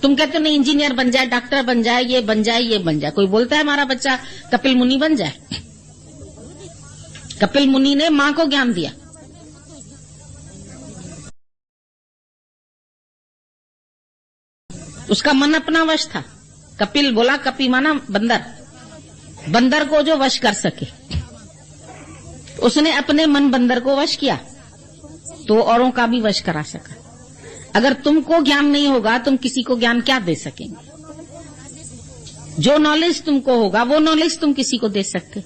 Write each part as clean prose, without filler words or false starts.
तुम कहते हो नहीं इंजीनियर बन जाए, डॉक्टर बन जाए, ये बन जाए, ये बन जाए। कोई बोलता है हमारा बच्चा कपिल मुनि बन जाए? कपिल मुनि ने मां को ज्ञान दिया। उसका मन अपना वश था। कपिल बोला, कपि माना बंदर, बंदर को जो वश कर सके, उसने अपने मन बंदर को वश किया तो औरों का भी वश करा सका। अगर तुमको ज्ञान नहीं होगा, तुम किसी को ज्ञान क्या दे सकेंगे? जो नॉलेज तुमको होगा वो नॉलेज तुम किसी को दे सकते।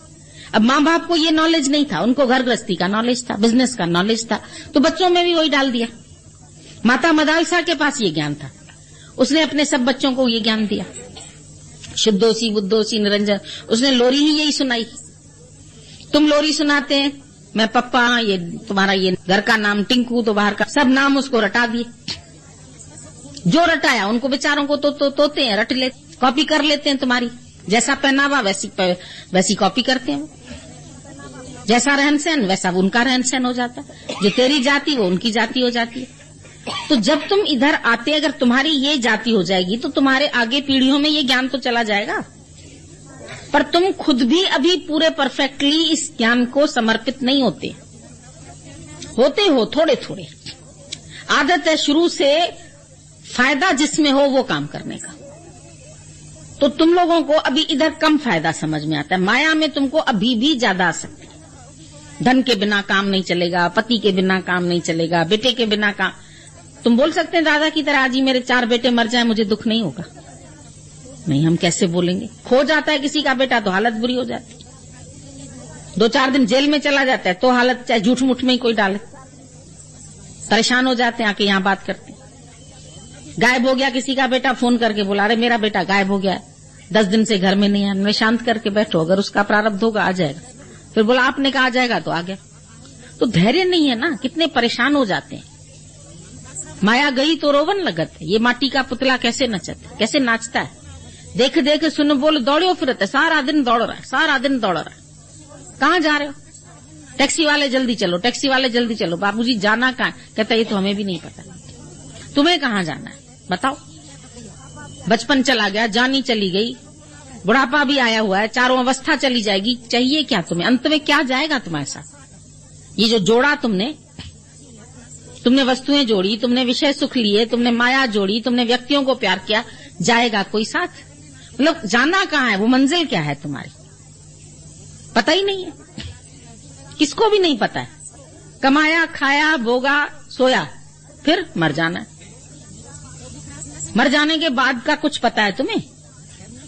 अब माँ बाप को ये नॉलेज नहीं था, उनको घर गृहस्थी का नॉलेज था, बिजनेस का नॉलेज था, तो बच्चों में भी वही डाल दिया। माता मदालसा के पास ये ज्ञान था, उसने अपने सब बच्चों को ये ज्ञान दिया। शुद्धोसी बुद्धोसी निरंजन, उसने लोरी ही यही सुनाई। तुम लोरी सुनाते हैं, मैं पप्पा, ये तुम्हारा ये घर का नाम टिंकू, तो बाहर का सब नाम उसको रटा दिए। जो रटाया उनको बेचारों को तो तोते हैं, रट ले, कॉपी कर लेते हैं। तुम्हारी जैसा पहनावा वैसी कॉपी करते हैं। जैसा रहन सहन वैसा उनका रहन सहन हो जाता है। जो तेरी जाति वो उनकी जाति हो जाती है। तो जब तुम इधर आते, अगर तुम्हारी ये जाति हो जाएगी तो तुम्हारे आगे पीढ़ियों में ये ज्ञान तो चला जाएगा, पर तुम खुद भी अभी पूरे परफेक्टली इस ज्ञान को समर्पित नहीं होते हो, थोड़े थोड़े। आदत है शुरू से फायदा जिसमें हो वो काम करने का। तो तुम लोगों को अभी इधर कम फायदा समझ में आता है, माया में तुमको अभी भी ज्यादा आ सकती है। धन के बिना काम नहीं चलेगा, पति के बिना काम नहीं चलेगा, बेटे के बिना काम। तुम बोल सकते हैं दादा की तरह आज ही मेरे 4 बेटे मर जाए मुझे दुख नहीं होगा? नहीं, हम कैसे बोलेंगे? खो जाता है किसी का बेटा तो हालत बुरी हो जाती है। 2-4 दिन जेल में चला जाता है तो हालत, चाहे झूठ मूठ में ही कोई डाले, परेशान हो जाते हैं, आके यहाँ बात करते हैं। गायब हो गया किसी का बेटा, फोन करके बोला अरे मेरा बेटा गायब हो गया, 10 दिन से घर में नहीं है। मैं शांत करके बैठो, अगर उसका प्रारब्ध होगा आ जाएगा। फिर बोला आपने कहा आ जाएगा तो आ गया। तो धैर्य नहीं है ना, कितने परेशान हो जाते हैं। माया गई तो रोवन लगत है। ये माटी का पुतला कैसे नचता, कैसे नाचता है, देख देख सुन बोल दौड़ो फिरत है, सारा दिन दौड़ रहा है, सारा दिन दौड़ रहा है। कहाँ जा रहे हो? टैक्सी वाले जल्दी चलो, टैक्सी वाले जल्दी चलो। बाबूजी जाना कहाँ? कहता ये तो हमें भी नहीं पता। तुम्हें कहाँ जाना है बताओ? बचपन चला गया, जानी चली गई, बुढ़ापा भी आया हुआ है, चारों अवस्था चली जाएगी। चाहिए क्या तुम्हें? अंत में क्या जाएगा तुम्हारे साथ? ये जो जोड़ा तुमने वस्तुएं जोड़ी, तुमने विषय सुख लिए, तुमने माया जोड़ी, तुमने व्यक्तियों को प्यार किया, जाएगा कोई साथ? मतलब जाना कहाँ है? वो मंजिल क्या है तुम्हारी? पता ही नहीं है, किसको भी नहीं पता है। कमाया, खाया, भोगा, सोया, फिर मर जाना है। मर जाने के बाद का कुछ पता है तुम्हें?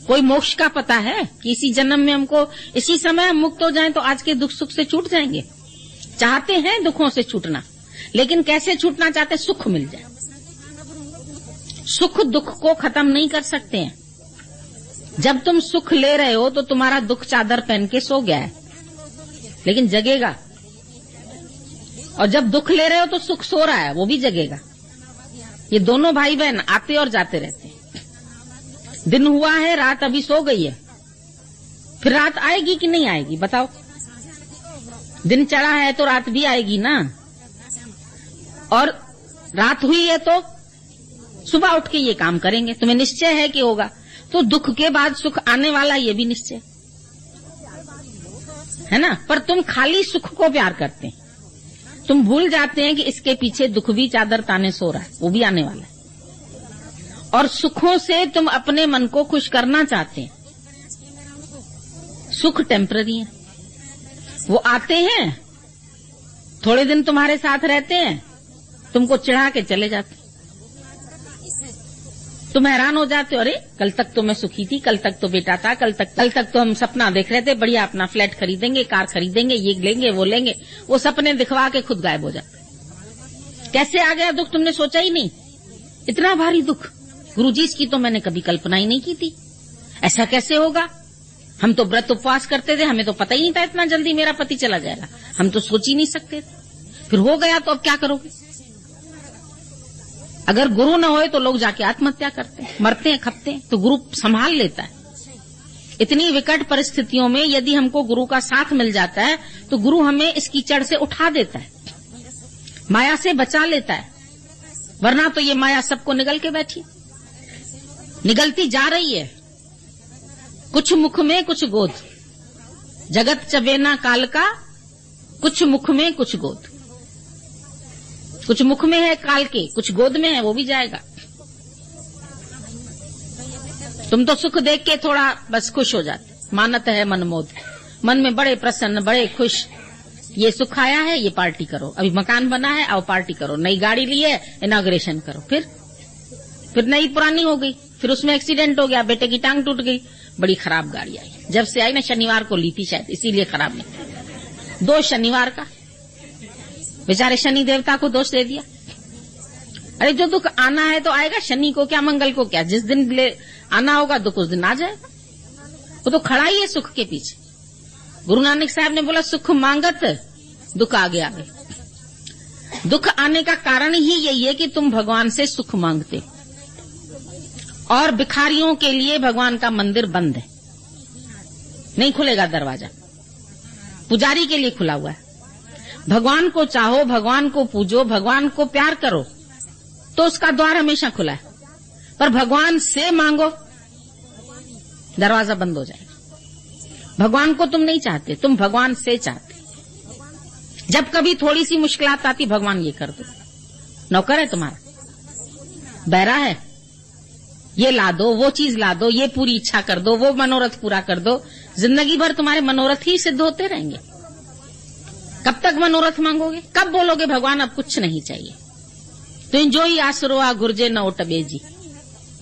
कोई मोक्ष का पता है कि इसी जन्म में हमको, इसी समय हम मुक्त हो जाएं तो आज के दुख सुख से छूट जाएंगे? चाहते हैं दुखों से छूटना, लेकिन कैसे छूटना चाहते? सुख मिल जाए। सुख दुख को खत्म नहीं कर सकते हैं। जब तुम सुख ले रहे हो तो तुम्हारा दुख चादर पहन के सो गया है, लेकिन जगेगा। और जब दुख ले रहे हो तो सुख सो रहा है, वो भी जगेगा। ये दोनों भाई बहन आते और जाते रहते हैं। दिन हुआ है, रात अभी सो गई है, फिर रात आएगी कि नहीं आएगी बताओ? दिन चढ़ा है तो रात भी आएगी ना। और रात हुई है तो सुबह उठ के ये काम करेंगे, तुम्हें निश्चय है कि होगा। तो दुख के बाद सुख आने वाला, ये भी निश्चय है ना। पर तुम खाली सुख को प्यार करते हैं, तुम भूल जाते हैं कि इसके पीछे दुख भी चादर ताने सो रहा है, वो भी आने वाला है। और सुखों से तुम अपने मन को खुश करना चाहते हैं। सुख टेम्पररी है, वो आते हैं, थोड़े दिन तुम्हारे साथ रहते हैं, तुमको चिढ़ा के चले जाते। तुम हैरान हो जाते हो, अरे कल तक तो मैं सुखी थी, कल तक तो बेटा था, कल तक तो हम सपना देख रहे थे, बढ़िया अपना फ्लैट खरीदेंगे, कार खरीदेंगे, ये लेंगे वो लेंगे। वो सपने दिखवा के खुद गायब हो जाते। कैसे आ गया दुख? तुमने सोचा ही नहीं। इतना भारी दुख गुरुजी, इसकी तो मैंने कभी कल्पना ही नहीं की थी। ऐसा कैसे होगा? हम तो व्रत उपवास करते थे, हमें तो पता ही नहीं था इतना जल्दी मेरा पति चला जाएगा। हम तो सोच ही नहीं सकते थे। फिर हो गया तो अब क्या करोगे? अगर गुरु न होए तो लोग जाके आत्महत्या करते हैं, मरते हैं, खपते हैं, तो गुरु संभाल लेता है। इतनी विकट परिस्थितियों में यदि हमको गुरु का साथ मिल जाता है तो गुरु हमें इस कीचड़ से उठा देता है, माया से बचा लेता है। वरना तो ये माया सबको निगल के बैठी। निगलती जा रही है, कुछ मुख में कुछ गोद, जगत चबेना काल का, कुछ मुख में कुछ गोद। कुछ मुख में है काल के, कुछ गोद में है, वो भी जाएगा। तुम तो सुख देख के थोड़ा बस खुश हो जाते, मानत है मन मोद, मन में बड़े प्रसन्न, बड़े खुश, ये सुख आया है, ये पार्टी करो, अभी मकान बना है, आओ पार्टी करो, नई गाड़ी ली है, इनॉग्रेशन करो। फिर नई पुरानी हो गई, फिर उसमें एक्सीडेंट हो गया, बेटे की टांग टूट गई, बड़ी खराब गाड़ी आई। जब से आई ना, शनिवार को ली थी शायद, इसीलिए खराब निकली। 2 शनिवार का, बेचारे शनि देवता को दोष दे दिया। अरे जो दुख आना है तो आएगा, शनि को क्या मंगल को क्या, जिस दिन आना होगा दुख उस दिन आ जाएगा। वो तो खड़ा ही है सुख के पीछे। गुरु नानक साहब ने बोला सुख मांगत दुख आगे आगे। दुख आने का कारण ही यही है कि तुम भगवान से सुख मांगते, और भिखारियों के लिए भगवान का मंदिर बंद है, नहीं खुलेगा दरवाजा, पुजारी के लिए खुला हुआ है। भगवान को चाहो, भगवान को पूजो, भगवान को प्यार करो तो उसका द्वार हमेशा खुला है, पर भगवान से मांगो दरवाजा बंद हो जाएगा। भगवान को तुम नहीं चाहते, तुम भगवान से चाहते। जब कभी थोड़ी सी मुश्किलात आती, भगवान ये कर दो, नौकर है तुम्हारा, बैरा है, ये ला दो, वो चीज ला दो, ये पूरी इच्छा कर दो, वो मनोरथ पूरा कर दो। जिंदगी भर तुम्हारे मनोरथ ही सिद्ध होते रहेंगे। कब तक मनोरथ मांगोगे? कब बोलोगे भगवान अब कुछ नहीं चाहिए? तो जो ही आसरो आ गुर्जे न ओटबे जी,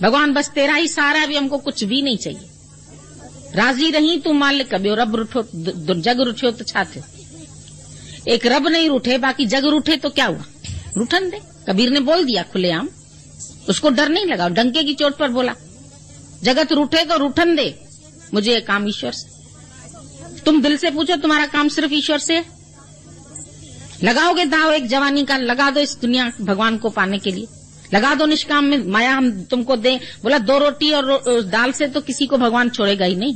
भगवान बस तेरा ही सहारा है, अभी हमको कुछ भी नहीं चाहिए। राजी रही तू मालिक कब्यो, रब रूठो जग रूठो तो छाते। एक रब नहीं रूठे, बाकी जग रूठे तो क्या हुआ, रूठन दे। कबीर ने बोल दिया खुलेआम, उसको डर नहीं लगा, डंके की चोट पर बोला जगत रूठे तो रूठन दे, मुझे ये काम ईश्वर से। तुम दिल से पूछो, तुम्हारा काम सिर्फ ईश्वर से है। लगाओगे दाव एक जवानी का, लगा दो इस दुनिया भगवान को पाने के लिए, लगा दो निष्काम में, माया हम तुमको दें। बोला 2 रोटी और दाल से तो किसी को भगवान छोड़ेगा ही नहीं।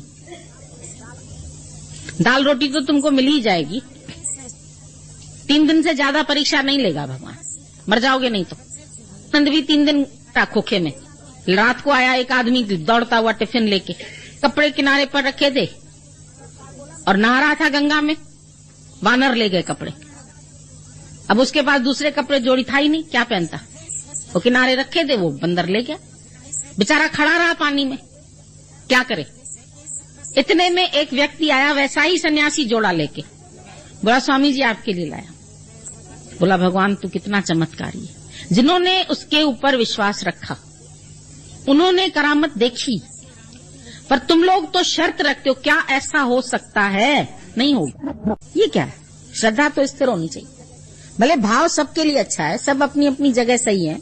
दाल रोटी तो तुमको मिल ही जाएगी, 3 दिन से ज्यादा परीक्षा नहीं लेगा भगवान, मर जाओगे नहीं तो। नंद भी 3 दिन खोखे में, रात को आया एक आदमी दौड़ता हुआ टिफिन लेके, कपड़े किनारे पर रखे थे और नहा रहा था गंगा में, वानर ले गए कपड़े। अब उसके पास दूसरे कपड़े जोड़ी था ही नहीं, क्या पहनता, वो किनारे रखे थे, वो बंदर ले गया। बेचारा खड़ा रहा पानी में, क्या करे। इतने में एक व्यक्ति आया, वैसा ही सन्यासी जोड़ा लेके, बोला स्वामी जी आपके लिए लाया। बोला भगवान तू कितना चमत्कारी है। जिन्होंने उसके ऊपर विश्वास रखा उन्होंने करामत देखी, पर तुम लोग तो शर्त रखते हो, क्या ऐसा हो सकता है? नहीं होगा। ये क्या है? श्रद्धा तो स्थिर होनी चाहिए। भले भाव सबके लिए अच्छा है, सब अपनी अपनी जगह सही है,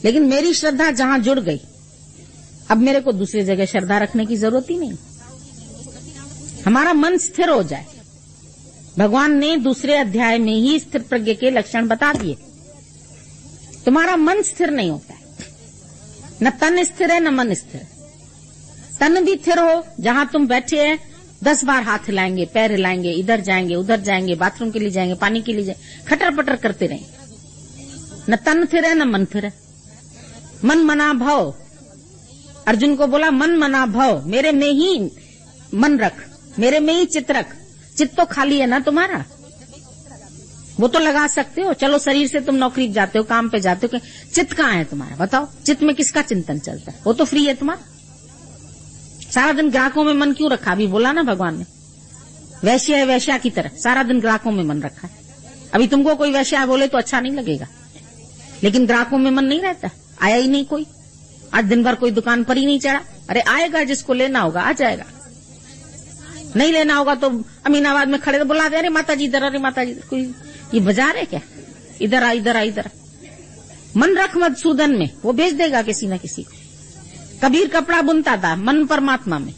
लेकिन मेरी श्रद्धा जहां जुड़ गई, अब मेरे को दूसरी जगह श्रद्धा रखने की जरूरत ही नहीं। हमारा मन स्थिर हो जाए। भगवान ने दूसरे अध्याय में ही स्थिर प्रज्ञ के लक्षण बता दिए। तुम्हारा मन स्थिर नहीं होता है, न तन स्थिर है न मन स्थिर। तन भी स्थिर हो, जहां तुम बैठे हैं 10 बार हाथ हिलाएंगे, पैर हिलाएंगे, इधर जाएंगे उधर जाएंगे, बाथरूम के लिए जाएंगे, पानी के लिए जाएंगे, खटर पटर करते रहेंगे। न तन स्थिर है न मन स्थिर है। मन मना भव, अर्जुन को बोला मन मना भव, मेरे में ही मन रख, मेरे में ही चित्त रख। चित्त तो खाली है ना तुम्हारा, वो तो लगा सकते हो। चलो शरीर से तुम नौकरी जाते हो, काम पे जाते हो, चित्त कहाँ है तुम्हारा बताओ? चित्त में किसका चिंतन चलता है? वो तो फ्री है तुम्हारा। सारा दिन ग्राहकों में मन क्यों रखा? अभी बोला ना भगवान ने, वैश्य है वैश्या की तरह, सारा दिन ग्राहकों में मन रखा है। अभी तुमको कोई वैश्या बोले तो अच्छा नहीं लगेगा, लेकिन ग्राहकों में मन नहीं रहता, आया ही नहीं कोई। आज दिन भर कोई दुकान पर ही नहीं चढ़ा। अरे आएगा, जिसको लेना होगा आ जाएगा, नहीं लेना होगा तो अमीनाबाद में खड़े तो बुला दे, अरे माता जी इधर, अरे माता जी, कोई ये बाजार है क्या? इधर आ इधर आ इधर। मन रख मधुसूदन में, वो भेज देगा किसी न किसी को। कबीर कपड़ा बुनता था, मन परमात्मा में।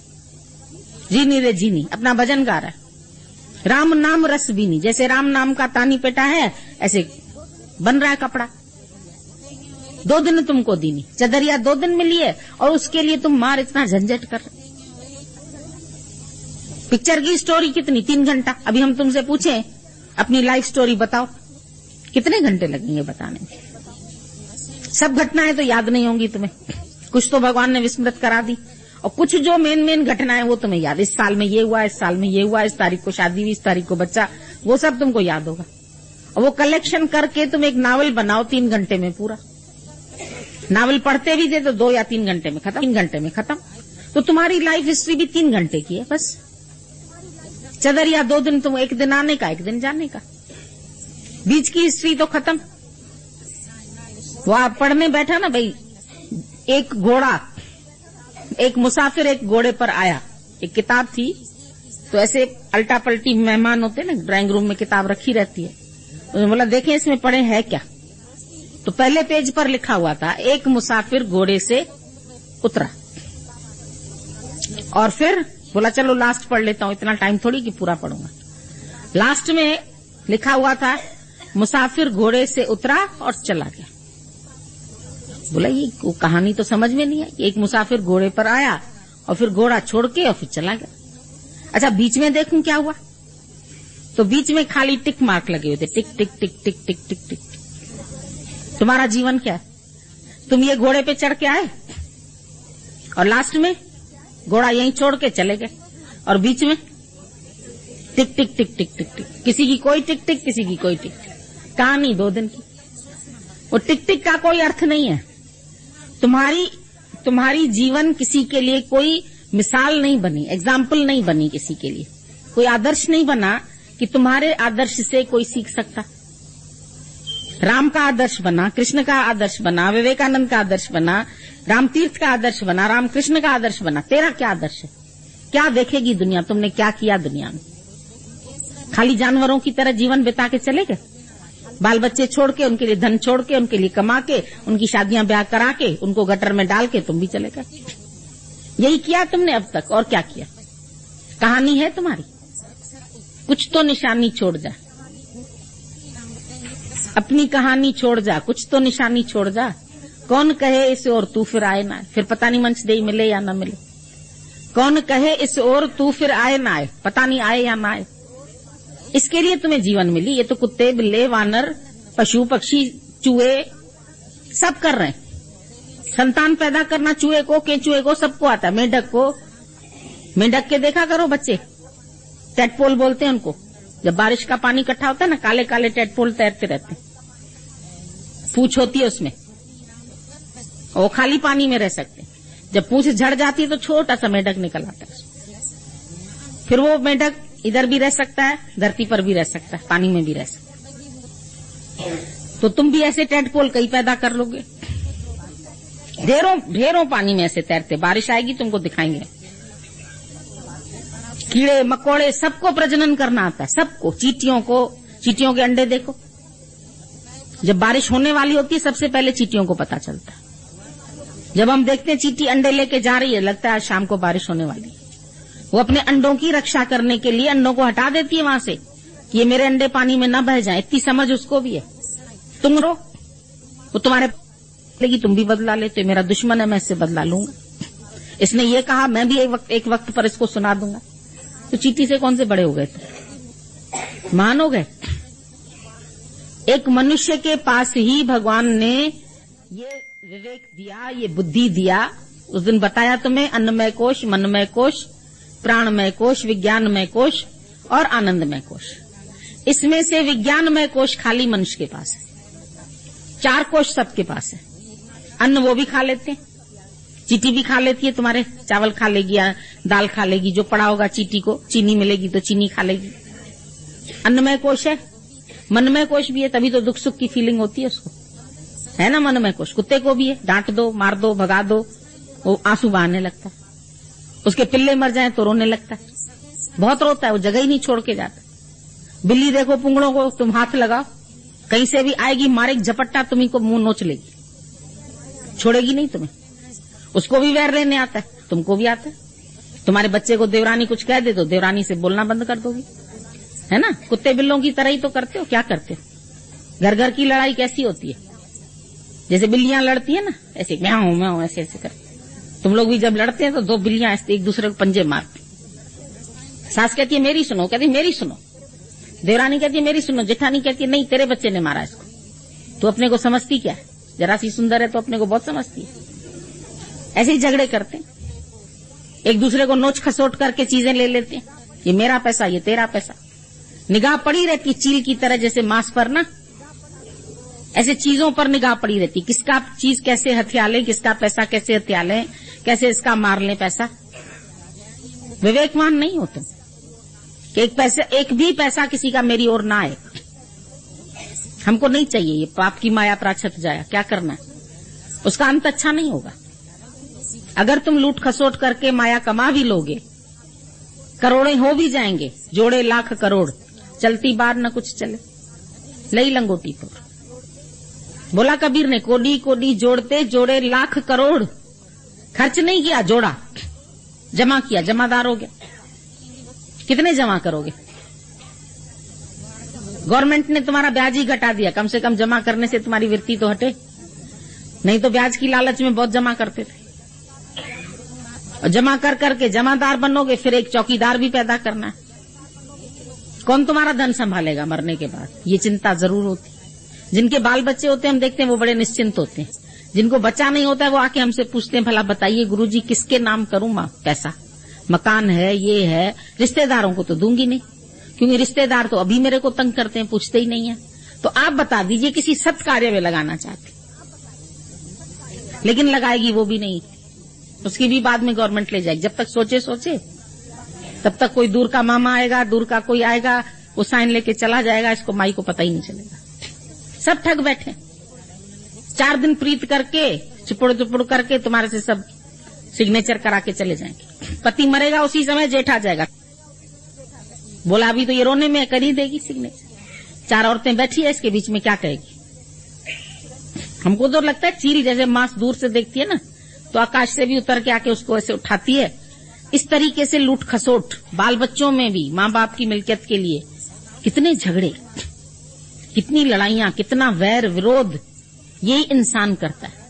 जीनी रे जीनी, अपना भजन गा रहा है। राम नाम रस बीनी, जैसे राम नाम का तानी पेटा है, ऐसे बन रहा है कपड़ा। 2 दिन तुमको दीनी, चदरिया 2 दिन में लिए, और उसके लिए तुम मार इतना झंझट कर। पिक्चर की स्टोरी कितनी? 3 घंटा। अभी हम तुमसे पूछें अपनी लाइफ स्टोरी बताओ, कितने घंटे लगेंगे बताने में? सब घटनाएं तो याद नहीं होंगी तुम्हें, कुछ तो भगवान ने विस्मृत करा दी, और कुछ जो मेन घटनाएं वो तुम्हें याद, इस साल में ये हुआ, इस साल में ये हुआ, इस तारीख को शादी हुई, इस तारीख को बच्चा, वो सब तुमको याद होगा। और वो कलेक्शन करके तुम एक नावल बनाओ 3 घंटे में पूरा। नावल पढ़ते भी थे तो 2 या 3 घंटे में खत्म, 3 घंटे में खत्म। तो तुम्हारी लाइफ हिस्ट्री भी 3 घंटे की है बस। चदर या 2 दिन, तुम 1 दिन आने का 1 दिन जाने का, बीच की हिस्ट्री तो खत्म। वो आप पढ़ने बैठा ना भाई, एक घोड़ा, एक मुसाफिर एक घोड़े पर आया, एक किताब थी, तो ऐसे अल्टा पलटी मेहमान होते ना, ड्राइंग रूम में किताब रखी रहती है। उन्होंने बोला देखें इसमें पढ़े है क्या, तो पहले पेज पर लिखा हुआ था एक मुसाफिर घोड़े से उतरा, और फिर बोला चलो लास्ट पढ़ लेता हूं, इतना टाइम थोड़ी कि पूरा पढ़ूंगा। लास्ट में लिखा हुआ था मुसाफिर घोड़े से उतरा और चला गया। बोला ये कहानी तो समझ में नहीं है, एक मुसाफिर घोड़े पर आया और फिर घोड़ा छोड़ के और फिर चला गया। अच्छा बीच में देखूं क्या हुआ, तो बीच में खाली टिक मार्क लगे हुए थे, टिक टिक टिक टिक टिक टिक टिक। तुम्हारा जीवन क्या है, तुम ये घोड़े पे चढ़ के आए और लास्ट में घोड़ा यहीं छोड़ के चले गए, और बीच में टिक टिक टिक टिक टिक टिक, किसी की कोई टिक टिक, किसी की कोई टिक टिक। कहानी 2 दिन की। वो टिक टिक का कोई अर्थ नहीं है। तुम्हारी जीवन किसी के लिए कोई मिसाल नहीं बनी, एग्जाम्पल नहीं बनी, किसी के लिए कोई आदर्श नहीं बना कि तुम्हारे आदर्श से कोई सीख सकता। राम का आदर्श बना, कृष्ण का आदर्श बना, विवेकानंद का आदर्श बना, रामतीर्थ का आदर्श बना, रामकृष्ण का आदर्श बना, तेरा क्या आदर्श है? क्या देखेगी दुनिया, तुमने क्या किया दुनिया में? खाली जानवरों की तरह जीवन बिता के चले गए, बाल बच्चे छोड़ के, उनके लिए धन छोड़ के, उनके लिए कमा के, उनकी शादियां ब्याह करा के, उनको गटर में डाल के तुम भी चले गए। यही किया तुमने अब तक, और क्या किया? कहानी है तुम्हारी, कुछ तो निशानी छोड़ जा, अपनी कहानी छोड़ जा, कुछ तो निशानी छोड़ जा। कौन कहे इस ओर तू फिर आए ना आए, फिर पता नहीं मंच दे मिले या ना मिले। कौन कहे इस ओर तू फिर आए ना आए, पता नहीं आए या ना आए। इसके लिए तुम्हें जीवन मिली। ये तो कुत्ते, बिल्ले, वानर, पशु, पक्षी, चूहे सब कर रहे हैं। संतान पैदा करना चूहे को, केंचुए को, सबको आता है। मेंढक को, मेंढक के देखा करो बच्चे, टेटपोल बोलते हैं उनको। जब बारिश का पानी इकट्ठा होता है ना, काले काले टेटपोल तैरते रहते हैं, पूंछ होती है उसमें, वो खाली पानी में रह सकते हैं। जब पूंछ झड़ जाती है तो छोटा सा मेंढक निकल आता है। फिर वो मेंढक इधर भी रह सकता है, धरती पर भी रह सकता है, पानी में भी रह सकता है। तो तुम भी ऐसे टेटपोल कई पैदा कर लोगे, ढेरों पानी में ऐसे तैरते। बारिश आएगी तुमको दिखाएंगे। कीड़े मकोड़े सबको प्रजनन करना आता है, सबको। चींटियों के अंडे देखो, जब बारिश होने वाली होती है सबसे पहले चींटियों को पता चलता है। जब हम देखते हैं चींटी अंडे लेके जा रही है, लगता है आज शाम को बारिश होने वाली है। वो अपने अंडों की रक्षा करने के लिए अंडों को हटा देती है वहां से कि ये मेरे अंडे पानी में न बह जाएं। इतनी समझ उसको भी है। तुम रो, वो तुम्हारे लेगी, तुम भी बदला लेते हो। मेरा दुश्मन है, मैं इससे बदला लूंगा। इसने ये कहा, मैं भी एक वक्त पर इसको सुना दूंगा। तो चींटी से कौन से बड़े हो गए थे, महान हो गए। एक मनुष्य के पास ही भगवान ने ये विवेक दिया, ये बुद्धि दिया। उस दिन बताया तुम्हें, अन्नमय कोश, मनमय कोश, प्राणमय कोश, विज्ञानमय कोश और आनंदमय कोश। इसमें से विज्ञानमय कोश खाली मनुष्य के पास है, 4 कोश सबके पास है। अन्न वो भी खा लेते हैं, चींटी भी खा लेती है, तुम्हारे चावल खा लेगी या दाल खा लेगी, जो पड़ा होगा चींटी को, चीनी मिलेगी तो चीनी खा लेगी। अन्नमय कोश है, मनमय कोश भी है, तभी तो दुख सुख की फीलिंग होती है उसको, है ना। मनमय कोश कुत्ते को भी है, डांट दो, मार दो, भगा दो, वो आंसू बहाने लगता है। उसके पिल्ले मर जाए तो रोने लगता है, बहुत रोता है, वो जगह ही नहीं छोड़ के जाता। बिल्ली देखो, पुंगड़ों को तुम हाथ लगाओ, कहीं से भी आएगी, मारे झपट्टा, तुम्ही को मुंह नोच लेगी, छोड़ेगी नहीं तुम्हें। उसको भी वैर लेने आता है, तुमको भी आता है। तुम्हारे बच्चे को देवरानी कुछ कह दे तो देवरानी से बोलना बंद कर दोगी, है ना। कुत्ते बिल्लों की तरह ही तो करते हो। क्या करते हो? घर घर की लड़ाई कैसी होती है, जैसे बिल्लियां लड़ती है ना, ऐसे म्याऊं म्याऊं ऐसे ऐसे कर। तुम लोग भी जब लड़ते हैं तो 2 बिल्लियां ऐसे एक दूसरे को पंजे मारती। सास कहती है मेरी सुनो, कहती है मेरी सुनो। देवरानी कहती है मेरी सुनो। जेठानी कहती है नहीं, तेरे बच्चे ने मारा इसको। तो अपने को समझती क्या है, जरा सी सुंदर है तो अपने को बहुत समझती है। ऐसे ही झगड़े करते हैं, एक दूसरे को नोच खसोट करके चीजें ले लेते हैं, ये मेरा पैसा, ये तेरा पैसा। निगाह पड़ी रहती है चील की तरह, जैसे मांस पर ना, ऐसे चीजों पर निगाह पड़ी रहती, किसका चीज कैसे हथिया लें, किसका पैसा कैसे हथिया लें, कैसे इसका मार लें पैसा। विवेकवान नहीं होते कि एक भी पैसा किसी का मेरी ओर ना आए, हमको नहीं चाहिए, ये पाप की माया प्राछत जाया, क्या करना है, उसका अंत अच्छा नहीं होगा। अगर तुम लूट खसोट करके माया कमा भी लोगे, करोड़े हो भी जाएंगे, जोड़े लाख करोड़, चलती बार न कुछ चले, लई लंगोटी पर। बोला कबीर ने, कोडी कोडी जोड़ते जोड़े लाख करोड़, खर्च नहीं किया, जोड़ा, जमा किया, जमादार हो गया। कितने जमा करोगे? गवर्नमेंट ने तुम्हारा ब्याज ही घटा दिया, कम से कम जमा करने से तुम्हारी वृत्ति तो हटे, नहीं तो ब्याज की लालच में बहुत जमा करते थे। और जमा कर करके जमादार बनोगे, फिर एक चौकीदार भी पैदा करना है, कौन तुम्हारा धन संभालेगा मरने के बाद, ये चिंता जरूर होती। जिनके बाल बच्चे होते हैं हम देखते हैं वो बड़े निश्चिंत होते हैं, जिनको बच्चा नहीं होता है वो आके हमसे पूछते हैं, भला बताइए गुरुजी किसके नाम करूं पैसा, मकान है, ये है, रिश्तेदारों को तो दूंगी नहीं, क्योंकि रिश्तेदार तो अभी मेरे को तंग करते हैं, पूछते ही नहीं है। तो आप बता दीजिए किसी सत् कार्य में लगाना चाहते, लेकिन लगाएगी वो भी नहीं, उसकी भी बाद में गवर्नमेंट ले जाएगी। जब तक सोचे तब तक कोई दूर का मामा आएगा, दूर का कोई आएगा, वो साइन लेके चला जाएगा, इसको माई को पता ही नहीं चलेगा। सब ठग बैठे, 4 दिन प्रीत करके चुपड़ करके तुम्हारे से सब सिग्नेचर करा के चले जाएंगे। पति मरेगा उसी समय जेठ आ जाएगा, बोला अभी तो ये रोने में कर ही देगी सिग्नेचर। 4 औरतें बैठी है, इसके बीच में क्या कहेगी? हमको तो लगता है चील जैसे मांस दूर से देखती है ना, तो आकाश से भी उतर के आके उसको ऐसे उठाती है। इस तरीके से लूट खसोट, बाल बच्चों में भी माँ बाप की मिल्कियत के लिए कितने झगड़े, कितनी लड़ाइयां, कितना वैर विरोध, यही इंसान करता है।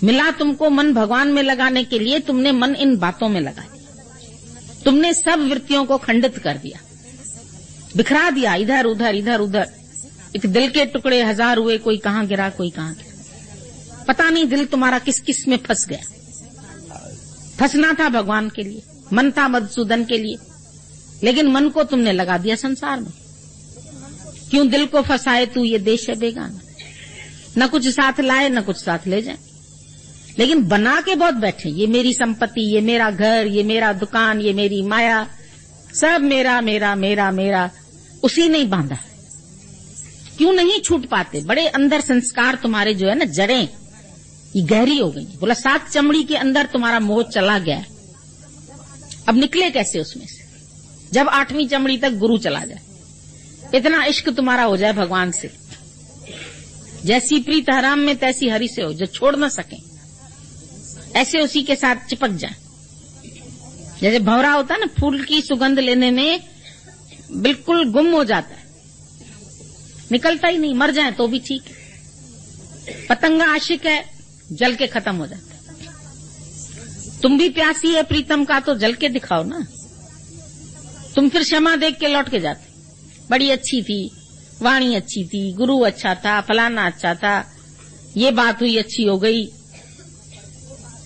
मिला तुमको मन भगवान में लगाने के लिए, तुमने मन इन बातों में लगा दिया, तुमने सब वृत्तियों को खंडित कर दिया, बिखरा दिया, इधर उधर इधर उधर। एक दिल के टुकड़े 1000 हुए, कोई कहां गिरा कोई कहां गिरा, पता नहीं दिल तुम्हारा किस किस में फंस गया। फंसना था भगवान के लिए, मन था मधुसूदन के लिए, लेकिन मन को तुमने लगा दिया संसार में। क्यों दिल को फंसाए तू, ये देश है बेगाना, न कुछ साथ लाए न कुछ साथ ले जाए, लेकिन बना के बहुत बैठे, ये मेरी संपत्ति, ये मेरा घर, ये मेरा दुकान, ये मेरी माया, सब मेरा मेरा मेरा मेरा, उसी ने बांधा। क्यों नहीं छूट पाते? बड़े अंदर संस्कार तुम्हारे जो है ना, जड़ें ये गहरी हो गई। बोला 7 चमड़ी के अंदर तुम्हारा मोह चला गया, अब निकले कैसे उसमें से? जब 8वीं चमड़ी तक गुरु चला जाए, इतना इश्क तुम्हारा हो जाए भगवान से, जैसी प्रीत हराम में तैसी हरि से हो, जो छोड़ न सके, ऐसे उसी के साथ चिपक जाए। जैसे भंवरा होता है ना, फूल की सुगंध लेने में बिल्कुल गुम हो जाता है, निकलता ही नहीं, मर जाए तो भी ठीक है। पतंगा आशिक है, जल के खत्म हो जाता है। तुम भी प्यासी है प्रीतम का, तो जल के दिखाओ ना। तुम फिर क्षमा देख के लौट के जाते, बड़ी अच्छी थी, वाणी अच्छी थी, गुरु अच्छा था, फलाना अच्छा था, ये बात हुई अच्छी हो गई,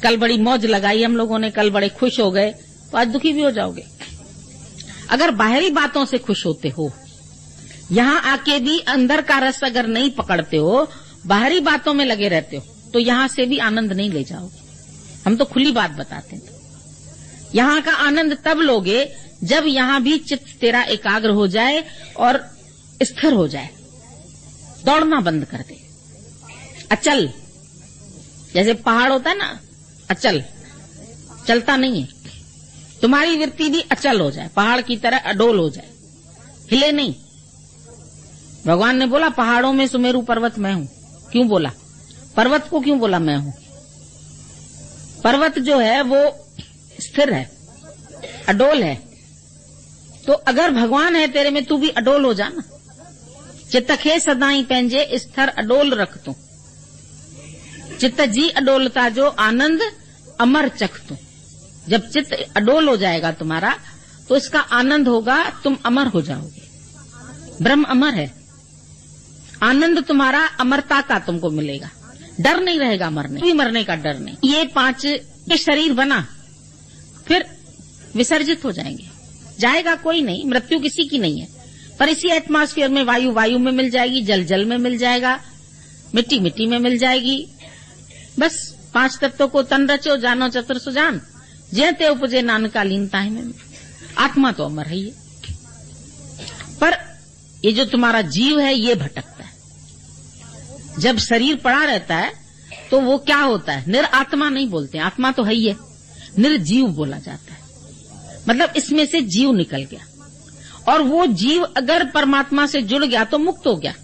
कल बड़ी मौज लगाई हम लोगों ने, कल बड़े खुश हो गए, तो आज दुखी भी हो जाओगे। अगर बाहरी बातों से खुश होते हो, यहां आके भी अंदर का रस अगर नहीं पकड़ते हो, बाहरी बातों में लगे रहते हो, तो यहां से भी आनंद नहीं ले जाओगे। हम तो खुली बात बताते हैं। यहां का आनंद तब लोगे जब यहां भी चित्त तेरा एकाग्र हो जाए और स्थिर हो जाए, दौड़ना बंद कर दे, अचल, जैसे पहाड़ होता है ना, अचल, चलता नहीं है, तुम्हारी वृत्ति भी अचल हो जाए, पहाड़ की तरह अडोल हो जाए, हिले नहीं। भगवान ने बोला पहाड़ों में सुमेरु पर्वत मैं हूं, क्यों बोला? पर्वत को क्यों बोला मैं हूं? पर्वत जो है वो स्थिर है, अडोल है, तो अगर भगवान है तेरे में, तू भी अडोल हो जाना। चित्त खे सदाई पेंजे स्थिर अडोल रख तू, चित्त जी अडोलता जो आनंद अमर चख तू। जब चित्त अडोल हो जाएगा तुम्हारा, तो इसका आनंद होगा, तुम अमर हो जाओगे। ब्रह्म अमर है, आनंद तुम्हारा अमरता का तुमको मिलेगा, डर नहीं रहेगा मरने, भी मरने का डर नहीं। ये 5 ये शरीर बना, फिर विसर्जित हो जाएंगे, जाएगा कोई नहीं, मृत्यु किसी की नहीं है। पर इसी एटमॉस्फेयर में वायु वायु में मिल जाएगी, जल जल में मिल जाएगा, मिट्टी मिट्टी में मिल जाएगी। बस 5 तत्वों को तन रचो, जानो चतुर सुजान, जयते उपजे नानका लीनता में। आत्मा तो अमर है ये, पर ये जो तुम्हारा जीव है ये भटकता है। जब शरीर पड़ा रहता है तो वो क्या होता है, निरात्मा नहीं बोलते, आत्मा तो है ही है, निर्जीव बोला जाता है। मतलब इसमें से जीव निकल गया, और वो जीव अगर परमात्मा से जुड़ गया तो मुक्त हो गया,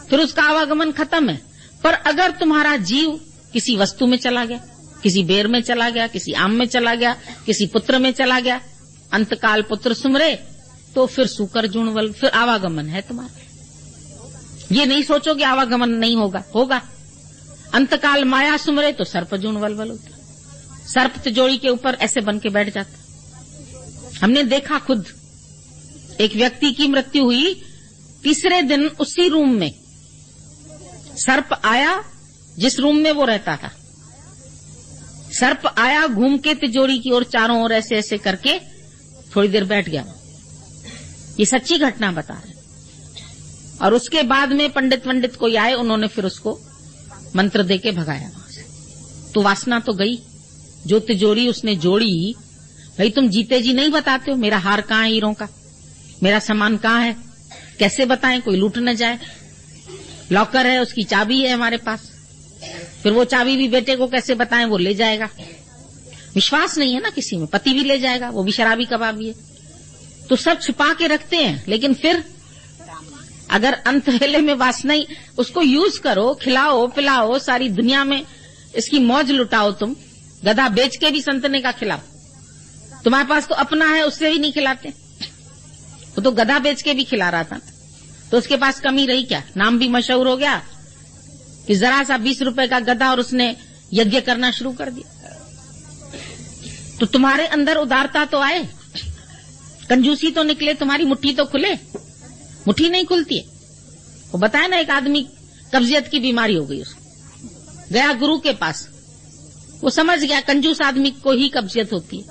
फिर उसका आवागमन खत्म है। पर अगर तुम्हारा जीव किसी वस्तु में चला गया, किसी बेर में चला गया, किसी आम में चला गया, किसी पुत्र में चला गया, अंतकाल पुत्र सुमरे, तो फिर सूकर जुणवल, फिर आवागमन है तुम्हारा। ये नहीं सोचो कि आवागमन नहीं होगा, होगा। अंतकाल माया सुमरे तो सर्प जुणवल होता, सर्प तिजोरी के ऊपर ऐसे बन के बैठ जाता। हमने देखा खुद, एक व्यक्ति की मृत्यु हुई, तीसरे दिन उसी रूम में सर्प आया जिस रूम में वो रहता था। सर्प आया, घूम के तिजोरी की ओर चारों ओर ऐसे ऐसे करके थोड़ी देर बैठ गया। ये सच्ची घटना बता रहे। और उसके बाद में पंडित कोई आए, उन्होंने फिर उसको मंत्र देके भगाया वहां से। तो वासना तो गई, जो तिजोरी उसने जोड़ी। भाई तुम जीते जी नहीं बताते हो, मेरा हार कहाँ है हीरों का, मेरा सामान कहाँ है, कैसे बताएं, कोई लूट न जाए। लॉकर है, उसकी चाबी है हमारे पास, फिर वो चाबी भी बेटे को कैसे बताएं, वो ले जाएगा। विश्वास नहीं है ना किसी में, पति भी ले जाएगा, वो भी शराबी कबाबी है। तो सब छुपा के रखते हैं, लेकिन फिर अगर अंत वेले में वासना ही, उसको यूज करो, खिलाओ पिलाओ, सारी दुनिया में इसकी मौज लुटाओ। तुम गधा बेच के भी संतने का खिलाओ, तुम्हारे पास तो अपना है, उससे भी नहीं खिलाते। वो तो गधा बेच के भी खिला रहा था, तो उसके पास कमी रही क्या, नाम भी मशहूर हो गया कि जरा सा 20 रुपए का गधा, और उसने यज्ञ करना शुरू कर दिया। तो तुम्हारे अंदर उदारता तो आए, कंजूसी तो निकले, तुम्हारी मुट्ठी तो खुले। मुट्ठी नहीं खुलती है। वो बताया ना, एक आदमी कब्जियत की बीमारी हो गई उसको, गया गुरु के पास, वो समझ गया कंजूस आदमी को ही कब्जियत होती है,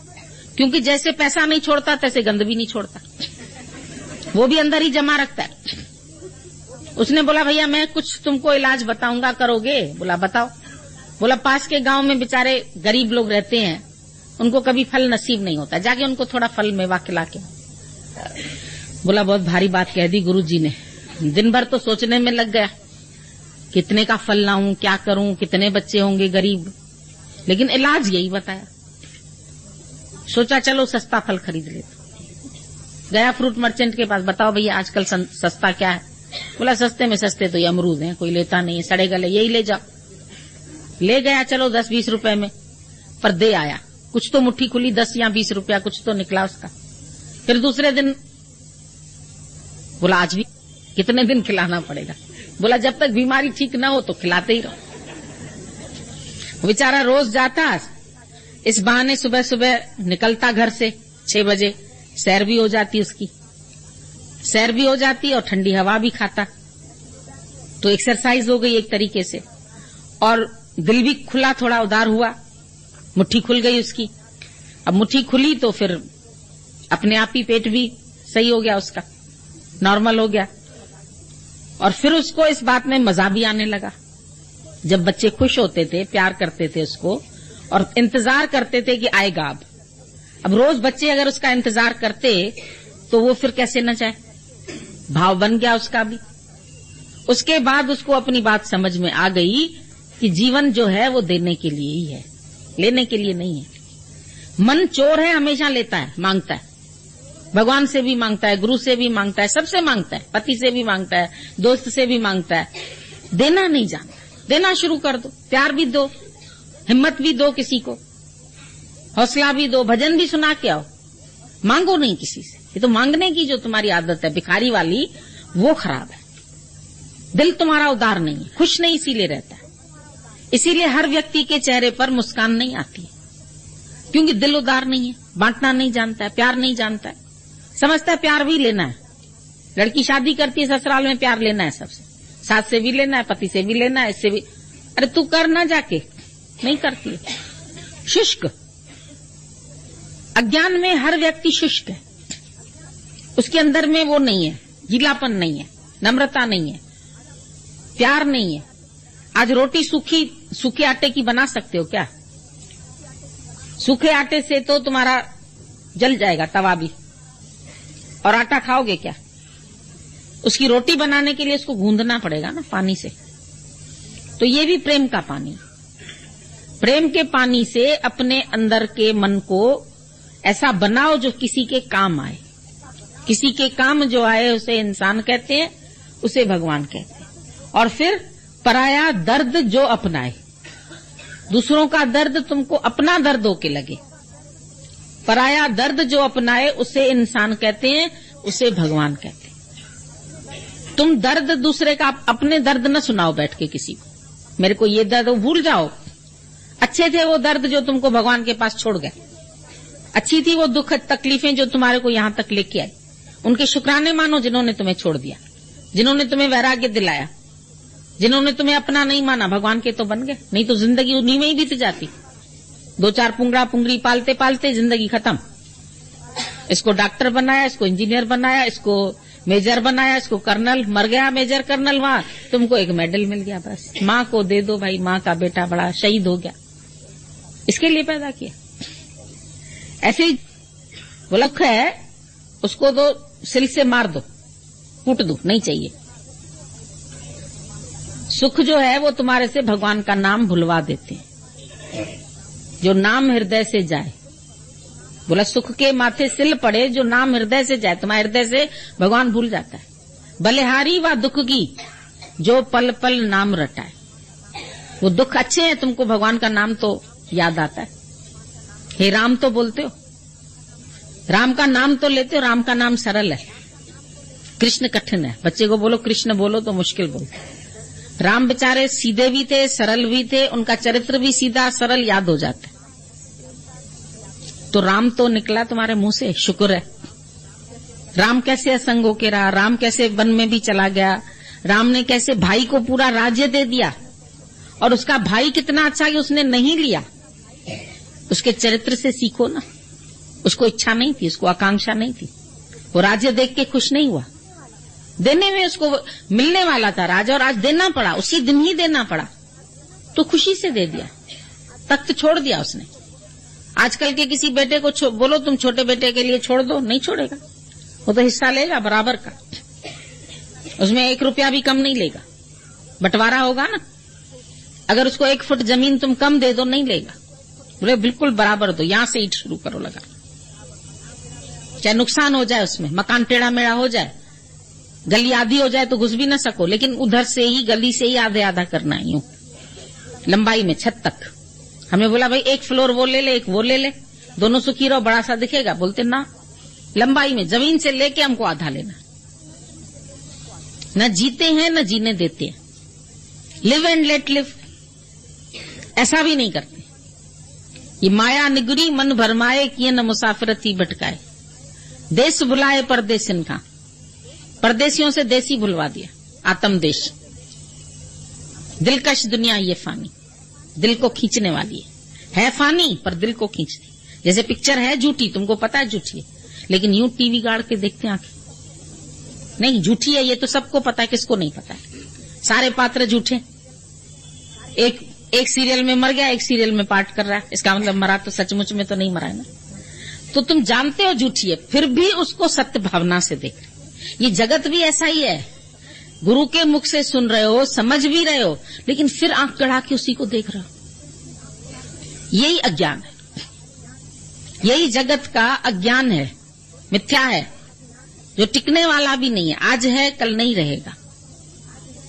क्योंकि जैसे पैसा नहीं छोड़ता तैसे गंद भी नहीं छोड़ता, वो भी अंदर ही जमा रखता है। उसने बोला भैया मैं कुछ तुमको इलाज बताऊंगा, करोगे? बोला बताओ। बोला पास के गांव में बेचारे गरीब लोग रहते हैं, उनको कभी फल नसीब नहीं होता, जाके उनको थोड़ा फल मेवा खिला के। बोला बहुत भारी बात कह दी गुरुजी ने। दिन भर तो सोचने में लग गया, कितने का फल लाऊं, क्या करूं, कितने बच्चे होंगे गरीब, लेकिन इलाज यही बताया। सोचा चलो सस्ता फल खरीद लेते। गया फ्रूट मर्चेंट के पास, बताओ भैया आजकल सस्ता क्या है? बोला सस्ते में सस्ते तो ये अमरूद हैं, कोई लेता नहीं है, सड़े गले, यही ले जाओ। ले गया चलो 10-20 रुपए में, पर दे आया, कुछ तो मुट्ठी खुली, 10 या 20 रुपया कुछ तो निकला उसका। फिर दूसरे दिन बोला आज भी कितने दिन खिलाना पड़ेगा? बोला जब तक बीमारी ठीक ना हो तो खिलाते ही रहो। बेचारा रोज जाता, इस बहाने सुबह सुबह निकलता घर से 6 बजे, सैर भी हो जाती उसकी, सैर भी हो जाती और ठंडी हवा भी खाता, तो एक्सरसाइज हो गई एक तरीके से, और दिल भी खुला, थोड़ा उदार हुआ, मुट्ठी खुल गई उसकी। अब मुट्ठी खुली तो फिर अपने आप ही पेट भी सही हो गया उसका, नॉर्मल हो गया। और फिर उसको इस बात में मजा भी आने लगा, जब बच्चे खुश होते थे, प्यार करते थे उसको और इंतजार करते थे कि आएगा। अब रोज बच्चे अगर उसका इंतजार करते तो वो फिर कैसे न जाए, भाव बन गया उसका भी। उसके बाद उसको अपनी बात समझ में आ गई कि जीवन जो है वो देने के लिए ही है, लेने के लिए नहीं है। मन चोर है, हमेशा लेता है, मांगता है, भगवान से भी मांगता है, गुरु से भी मांगता है, सबसे मांगता है, पति से भी मांगता है, दोस्त से भी मांगता है, देना नहीं जानता। देना शुरू कर दो, प्यार भी दो, हिम्मत भी दो, किसी को हौसला भी दो, भजन भी सुना के आओ, मांगो नहीं किसी से। ये तो मांगने की जो तुम्हारी आदत है भिखारी वाली, वो खराब है। दिल तुम्हारा उदार नहीं है, खुश नहीं इसीलिए रहता है। इसीलिए हर व्यक्ति के चेहरे पर मुस्कान नहीं आती है, क्योंकि दिल उदार नहीं है, बांटना नहीं जानता है, प्यार नहीं जानता है, समझता है प्यार भी लेना है। लड़की शादी करती है ससुराल में, प्यार लेना है सबसे, सास से भी लेना है, पति से भी लेना है, इससे भी। अरे तू कर ना जाके, नहीं करती है। शुष्क। अज्ञान में हर व्यक्ति शुष्क है, उसके अंदर में वो नहीं है, गीलापन नहीं है, नम्रता नहीं है, प्यार नहीं है। आज रोटी सूखे आटे की बना सकते हो क्या? सूखे आटे से तो तुम्हारा जल जाएगा तवा भी, और आटा खाओगे क्या? उसकी रोटी बनाने के लिए उसको गूंदना पड़ेगा ना पानी से। तो ये भी प्रेम का पानी। प्रेम के पानी से अपने अंदर के मन को ऐसा बनाओ जो किसी के काम आए। किसी के काम जो आए उसे इंसान कहते हैं, उसे भगवान कहते हैं। और फिर पराया दर्द जो अपनाए, दूसरों का दर्द तुमको अपना दर्द होके लगे। पराया दर्द जो अपनाए उसे इंसान कहते हैं, उसे भगवान कहते हैं। तुम दर्द दूसरे का, अपने दर्द न सुनाओ बैठ के किसी को, मेरे को ये दर्द, भूल जाओ। अच्छे थे वो दर्द जो तुमको भगवान के पास छोड़ गए, अच्छी थी वो दुख तकलीफें जो तुम्हारे को यहां तक लेके आई, उनके शुक्राने मानो जिन्होंने तुम्हें छोड़ दिया, जिन्होंने तुम्हें वैराग्य दिलाया, जिन्होंने तुम्हें अपना नहीं माना। भगवान के तो बन गए, नहीं तो जिंदगी उन्हीं में ही बीत जाती। 2-4 पुंगड़ा पुंगड़ी पालते पालते जिंदगी खत्म। इसको डॉक्टर बनाया, इसको इंजीनियर बनाया, इसको मेजर बनाया, इसको कर्नल, मर गया मेजर कर्नल, वहां तुमको एक मेडल मिल गया बस। माँ को दे दो भाई, माँ का बेटा बड़ा शहीद हो गया, इसके लिए पैदा किया। ऐसे ही वो लख है, उसको दो सिल से मार दो, कूट दो, नहीं चाहिए। सुख जो है वो तुम्हारे से भगवान का नाम भुलवा देते हैं। जो नाम हृदय से जाए, बोला सुख के माथे सिल पड़े, जो नाम हृदय से जाए, तुम्हारे हृदय से भगवान भूल जाता है। बलिहारी व दुख की जो पल पल नाम रटाए। वो दुख अच्छे हैं, तुमको भगवान का नाम तो याद आता है। हे राम तो बोलते हो, राम का नाम तो लेते हो। राम का नाम सरल है, कृष्ण कठिन है। बच्चे को बोलो कृष्ण बोलो तो मुश्किल बोलते। राम बेचारे सीधे भी थे, सरल भी थे, उनका चरित्र भी सीधा सरल याद हो जाता है। तो राम तो निकला तुम्हारे मुंह से, शुक्र है। राम कैसे असंग होके रहा, राम कैसे वन में भी चला गया, राम ने कैसे भाई को पूरा राज्य दे दिया, और उसका भाई कितना अच्छा कि उसने नहीं लिया। उसके चरित्र से सीखो ना। उसको इच्छा नहीं थी, उसको आकांक्षा नहीं थी, वो राज्य देख के खुश नहीं हुआ। देने में उसको मिलने वाला था राजा, और आज देना पड़ा, उसी दिन ही देना पड़ा, तो खुशी से दे दिया, तख्त छोड़ दिया उसने। आजकल के किसी बेटे को बोलो तुम छोटे बेटे के लिए छोड़ दो, नहीं छोड़ेगा, वो तो हिस्सा लेगा बराबर का, उसमें 1 रुपया भी कम नहीं लेगा। बंटवारा होगा ना, अगर उसको 1 फुट जमीन तुम कम दे दो, नहीं लेगा, बोले बिल्कुल बराबर दो, यहां से ईंट शुरू करो लगा, चाहे नुकसान हो जाए, उसमें मकान टेढ़ा मेढ़ा हो जाए, गली आधी हो जाए तो घुस भी न सको, लेकिन उधर से ही, गली से ही आधे आधा करना है, यूं लंबाई में छत तक। हमने बोला भाई 1 फ्लोर वो ले ले, 1 वो ले ले, दोनों सुखी रहो, बड़ा सा दिखेगा। बोलते ना, लंबाई में जमीन से लेके हमको आधा लेना। न जीते हैं न जीने देते हैं, लिव एंड लेट लिव, ऐसा भी नहीं करते। ये माया निगुरी मन भरमाए, किए न मुसाफिरती भटकाए, देश बुलाए परदेसिन का, परदेसियों से देसी भुलवा दिया, आत्म देश। दिलकश दुनिया ये फानी, दिल को खींचने वाली है फानी पर दिल को खींचती। जैसे पिक्चर है झूठी, तुमको पता है झूठी है, लेकिन यूं टीवी गाड़ के देखते हैं आंखें, नहीं झूठी है ये तो सबको पता है, किसको नहीं पता है। सारे पात्र झूठे, एक सीरियल में मर गया, एक सीरियल में पार्ट कर रहा है, इसका मतलब मरा तो सचमुच में तो नहीं मरा है ना। तो तुम जानते हो झूठी है, फिर भी उसको सत्य भावना से देख रहे। ये जगत भी ऐसा ही है, गुरु के मुख से सुन रहे हो, समझ भी रहे हो, लेकिन फिर आंख गड़ा के उसी को देख रहे हो। यही अज्ञान है, यही जगत का अज्ञान है, मिथ्या है, जो टिकने वाला भी नहीं है। आज है कल नहीं रहेगा,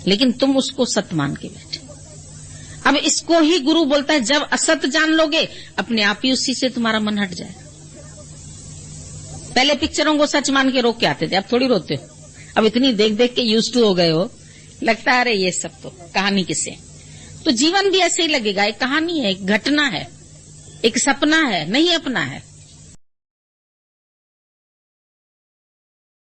लेकिन तुम उसको सत्य मान के बैठे। अब इसको ही गुरु बोलता है, जब असत जान लोगे अपने आप ही उसी से तुम्हारा मन हट जाएगा। पहले पिक्चरों को सच मान के रोक के आते थे, अब थोड़ी रोते हो, अब इतनी देख देख के यूज्ड टू हो गए हो, लगता है अरे ये सब तो कहानी किससे। तो जीवन भी ऐसे ही लगेगा, एक कहानी है, एक घटना है, एक सपना है, नहीं अपना है।